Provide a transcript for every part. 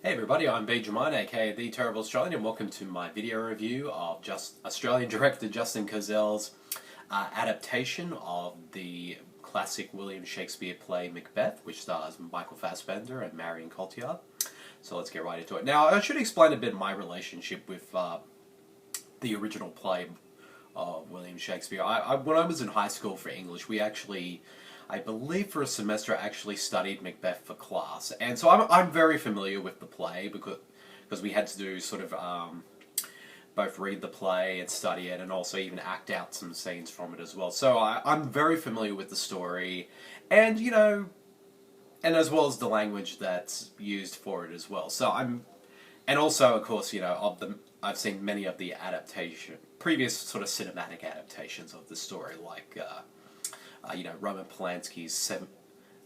Hey everybody, I'm Benjamin, aka The Terrible Australian, and welcome to my video review of Australian director Justin Kurzel's adaptation of the classic William Shakespeare play Macbeth, which stars Michael Fassbender and Marion Cotillard. So let's get right into it. Now, I should explain a bit my relationship with the original play of William Shakespeare. When I was in high school for English, we actually, I believe for a semester, actually studied Macbeth for class, and so I'm very familiar with the play because we had to do sort of both read the play and study it, and also even act out some scenes from it as well. So I'm very familiar with the story, and and as well as the language that's used for it as well. And also of course I've seen many of the previous sort of cinematic adaptations of the story, like Roman Polanski's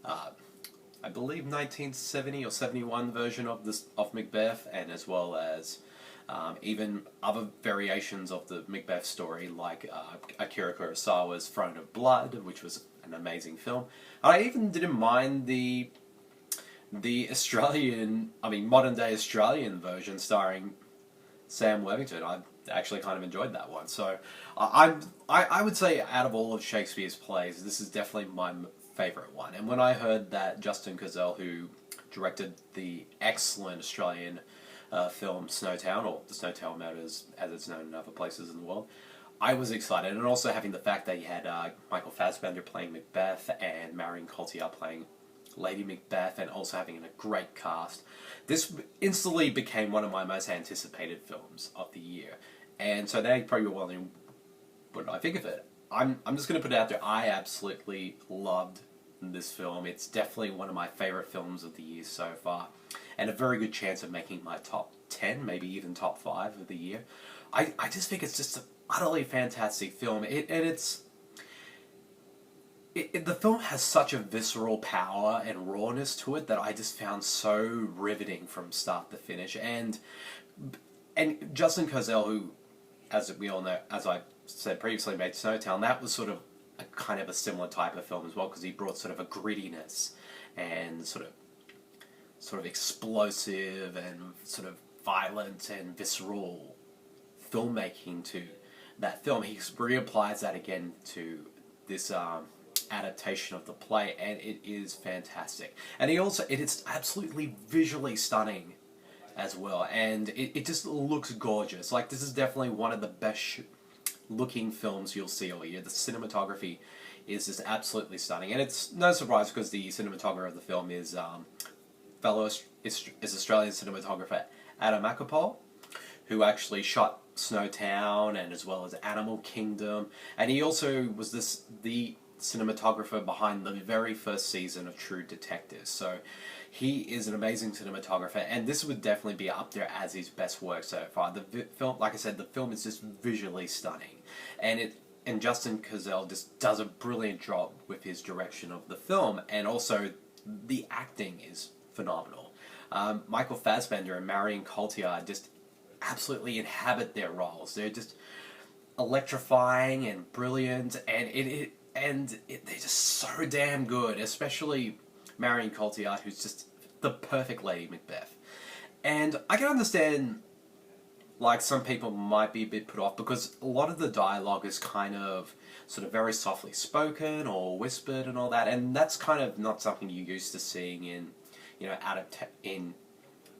I believe 1970 or 71 version of Macbeth, and as well as even other variations of the Macbeth story, like Akira Kurosawa's Throne of Blood, which was an amazing film. I even didn't mind the modern day Australian version starring Sam Worthington. I actually kind of enjoyed that one. So I would say out of all of Shakespeare's plays, this is definitely my favourite one. And when I heard that Justin Kurzel, who directed the excellent Australian film SNOWTOWN, or The Snowtown Murders as it's known in other places in the world, I was excited. And also having the fact that you had Michael Fassbender playing Macbeth and Marion Cotillard playing Lady Macbeth, and also having a great cast, this instantly became one of my most anticipated films of the year. And so they probably were wondering, what did I think of it? I'm just going to put it out there, I absolutely loved this film. It's definitely one of my favourite films of the year so far, and a very good chance of making my top 10, maybe even top 5 of the year. I just think it's just an utterly fantastic film. The film has such a visceral power and rawness to it that I just found so riveting from start to finish. And Justin Kurzel, who, as we all know, as I said previously, made SNOWTOWN, that was sort of a kind of a similar type of film as well, because he brought sort of a grittiness and sort of explosive and sort of violent and visceral filmmaking to that film. He reapplies that again to this adaptation of the play, and it is fantastic. And it is absolutely visually stunning as well, and it just looks gorgeous. Like, this is definitely one of the best looking films you'll see all year. The cinematography is just absolutely stunning, and it's no surprise because the cinematographer of the film is Australian cinematographer Adam Macapole, who actually shot SNOWTOWN and as well as Animal Kingdom, and he also was the cinematographer behind the very first season of True Detective. So he is an amazing cinematographer, and this would definitely be up there as his best work so far. The film, like I said, the film is just visually stunning, and Justin Kurzel just does a brilliant job with his direction of the film, and also the acting is phenomenal. Michael Fassbender and Marion Cotillard just absolutely inhabit their roles. They're just electrifying and brilliant, and they're just so damn good, especially Marion Cotillard, who's just the perfect Lady Macbeth. And I can understand, like, some people might be a bit put off because a lot of the dialogue is kind of sort of very softly spoken or whispered and all that, and that's kind of not something you're used to seeing in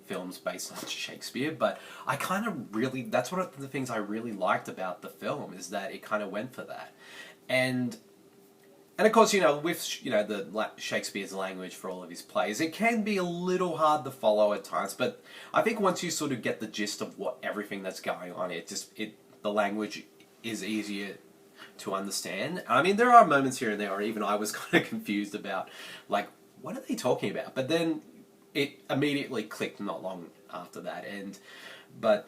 films based on Shakespeare. But that's one of the things I really liked about the film, is that it kind of went for that. And of course, with the Shakespeare's language for all of his plays, it can be a little hard to follow at times. But I think once you sort of get the gist of everything that's going on, the language is easier to understand. I mean, there are moments here and there where even I was kind of confused about, like, what are they talking about? But then it immediately clicked not long after that. But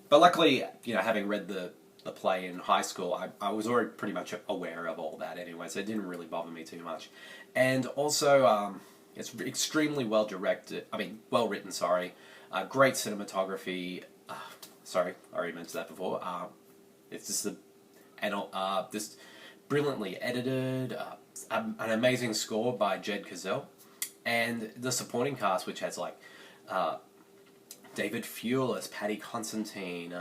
luckily, having read the play in high school, I was already pretty much aware of all that anyway, so it didn't really bother me too much. And also, it's extremely well written, sorry. Great cinematography. Sorry, I already mentioned that before. It's just just brilliantly edited, an amazing score by Jed Kurzel, and the supporting cast, which has like David Thewlis, Paddy, Considine,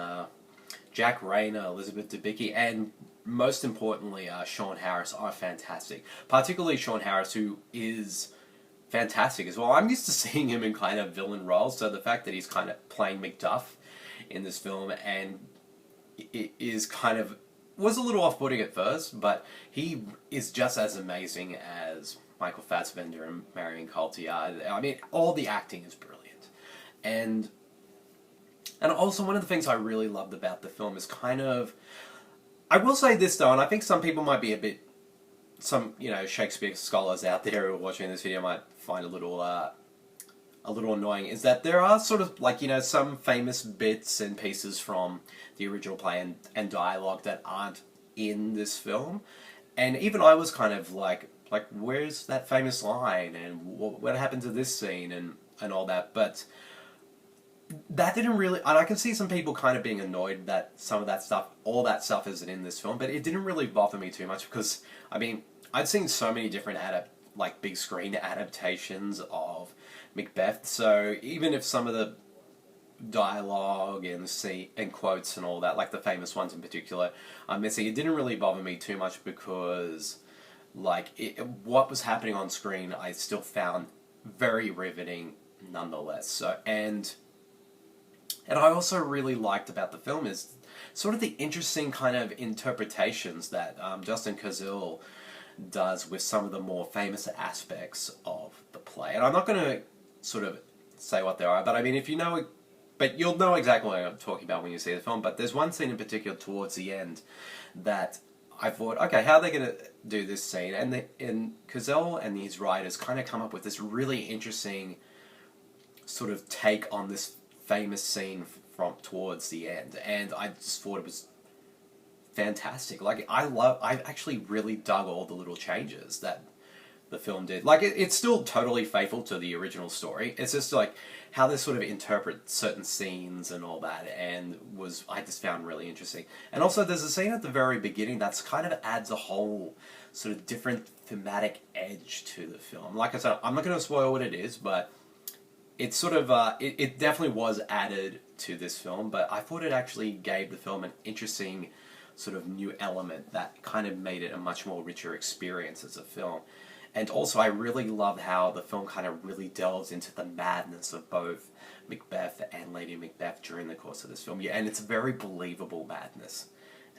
Jack Reynor, Elizabeth Debicki, and most importantly, Sean Harris are fantastic. Particularly Sean Harris, who is fantastic as well. I'm used to seeing him in kind of villain roles, so the fact that he's kind of playing Macduff in this film, and it is kind of, was a little off-putting at first, but he is just as amazing as Michael Fassbender and Marion Cotillard. I mean, all the acting is brilliant. And also one of the things I really loved about the film is kind of, I will say this though, and I think some people might be a bit, some, you know, Shakespeare scholars out there who are watching this video might find a little annoying, is that there are sort of, like, you know, some famous bits and pieces from the original play and dialogue that aren't in this film. And even I was kind of like, where's that famous line, and what happened to this scene, and all that. But that didn't really, and I can see some people kind of being annoyed that some of that stuff, all that stuff isn't in this film, but it didn't really bother me too much, because, I mean, I'd seen so many different big screen adaptations of Macbeth, so even if some of the dialogue and quotes and all that, like the famous ones in particular, are missing, it didn't really bother me too much, because, like, what was happening on screen I still found very riveting nonetheless. So, and I also really liked about the film is sort of the interesting kind of interpretations that Justin Kurzel does with some of the more famous aspects of the play. And I'm not going to sort of say what they are, but I mean, if you know it, but you'll know exactly what I'm talking about when you see the film. But there's one scene in particular towards the end that I thought, okay, how are they going to do this scene? And Kurzel and his writers kind of come up with this really interesting sort of take on this famous scene from towards the end, and I just thought it was fantastic. Like, I actually really dug all the little changes that the film did. Like, it's still totally faithful to the original story. It's just like how they sort of interpret certain scenes and all that, and I just found really interesting. And also, there's a scene at the very beginning that's kind of adds a whole sort of different thematic edge to the film. Like I said, I'm not going to spoil what it is, but it's sort of, it definitely was added to this film, but I thought it actually gave the film an interesting sort of new element that kind of made it a much more richer experience as a film. And also, I really love how the film kind of really delves into the madness of both Macbeth and Lady Macbeth during the course of this film. Yeah, and it's very believable madness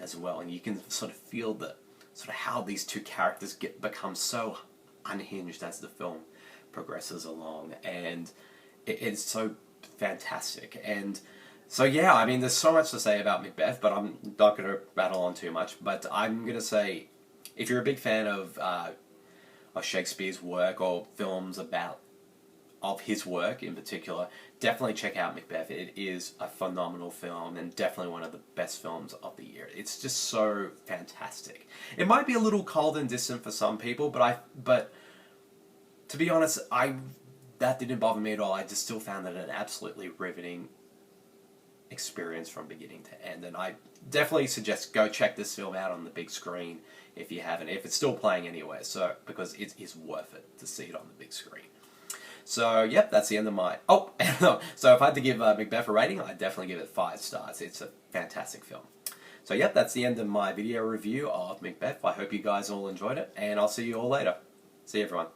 as well, and you can sort of feel the sort of how these two characters become so unhinged as the film progresses along, and it's so fantastic. And so, yeah, I mean, there's so much to say about Macbeth, but I'm not going to rattle on too much. But I'm going to say, if you're a big fan of Shakespeare's work, or films of his work in particular, definitely check out Macbeth. It is a phenomenal film, and definitely one of the best films of the year. It's just so fantastic. It might be a little cold and distant for some people, but to be honest, that didn't bother me at all. I just still found it an absolutely riveting experience from beginning to end, and I definitely suggest go check this film out on the big screen if you haven't, if it's still playing anywhere, so, because it is worth it to see it on the big screen. So, yep, that's the end of my, so if I had to give Macbeth a rating, I'd definitely give it 5 stars. It's a fantastic film. So, yep, that's the end of my video review of Macbeth. I hope you guys all enjoyed it, and I'll see you all later. See you, everyone.